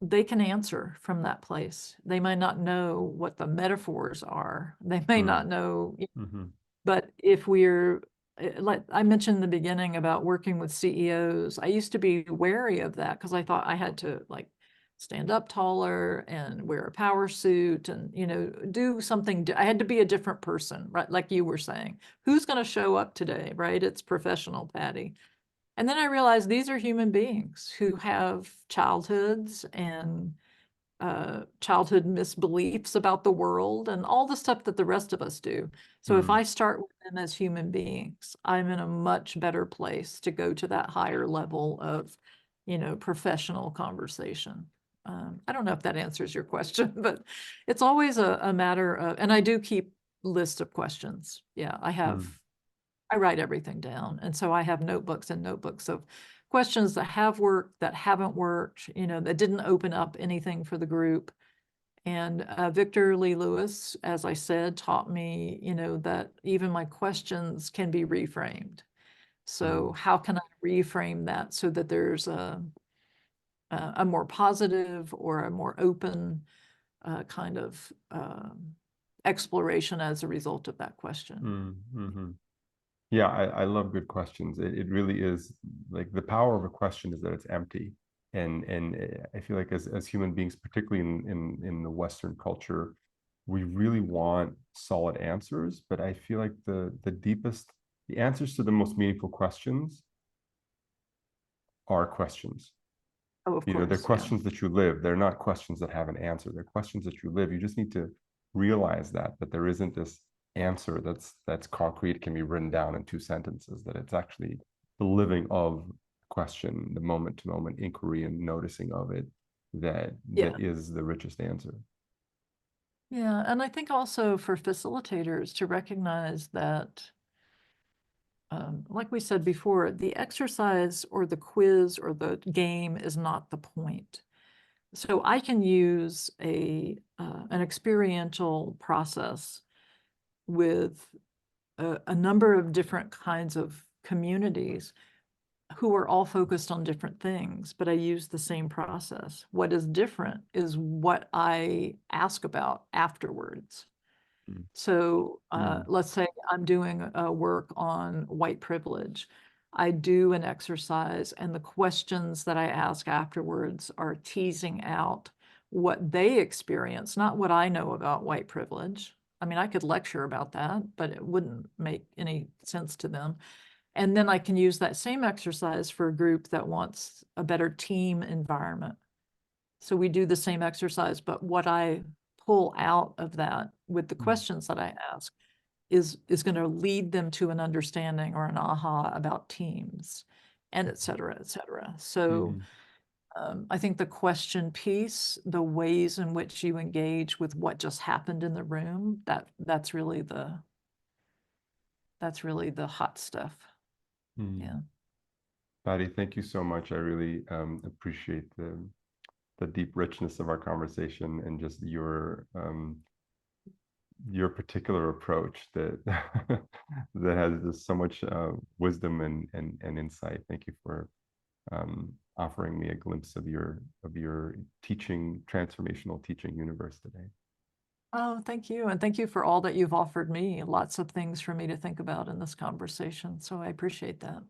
they can answer from that place. They might not know what the metaphors are. They may not know, but if we're, like I mentioned in the beginning about working with CEOs, I used to be wary of that because I thought I had to like stand up taller and wear a power suit and, you know, do something. I had to be a different person, right? Like you were saying, who's going to show up today, right? It's professional, Patti. And then I realized these are human beings who have childhoods and childhood misbeliefs about the world and all the stuff that the rest of us do. So if I start with them as human beings, I'm in a much better place to go to that higher level of, you know, professional conversation. I don't know if that answers your question, but it's always a matter of, and I do keep list of questions. Yeah, I write everything down. And so I have notebooks and notebooks of questions that have worked, that haven't worked, you know, that didn't open up anything for the group. And Victor Lee Lewis, as I said, taught me, you know, that even my questions can be reframed. So how can I reframe that so that there's a more positive or a more open kind of exploration as a result of that question? Yeah, I love good questions. It really is like the power of a question is that it's empty. And I feel like as human beings, particularly in the Western culture, we really want solid answers. But I feel like the answers to the most meaningful questions are questions. Oh, of You know, they're course, yeah. questions that you live. They're not questions that have an answer. They're questions that you live. You just need to realize that there isn't this answer that's concrete, can be written down in 2 sentences, that it's actually the living of question, the moment to moment inquiry and noticing of it that Yeah. is the richest answer. Yeah, and I think also for facilitators to recognize that, like we said before, the exercise or the quiz or the game is not the point. So I can use an experiential process with a number of different kinds of communities who are all focused on different things, but I use the same process. What is different is what I ask about afterwards. Mm. So Mm. let's say I'm doing work on white privilege. I do an exercise, and the questions that I ask afterwards are teasing out what they experience, not what I know about white privilege. I mean, I could lecture about that, but it wouldn't make any sense to them. And then I can use that same exercise for a group that wants a better team environment. So we do the same exercise, but what I pull out of that with the Mm. questions that I ask is going to lead them to an understanding or an aha about teams, and et cetera, et cetera. So Mhm. I think the question piece, the ways in which you engage with what just happened in the room, that's really the hot stuff. Mm. Yeah. Patti, thank you so much. I really appreciate the deep richness of our conversation and just your particular approach that that has just so much wisdom and insight. Thank you for offering me a glimpse of your teaching, transformational teaching universe today. Oh, thank you. And thank you for all that you've offered me. Lots of things for me to think about in this conversation. So I appreciate that.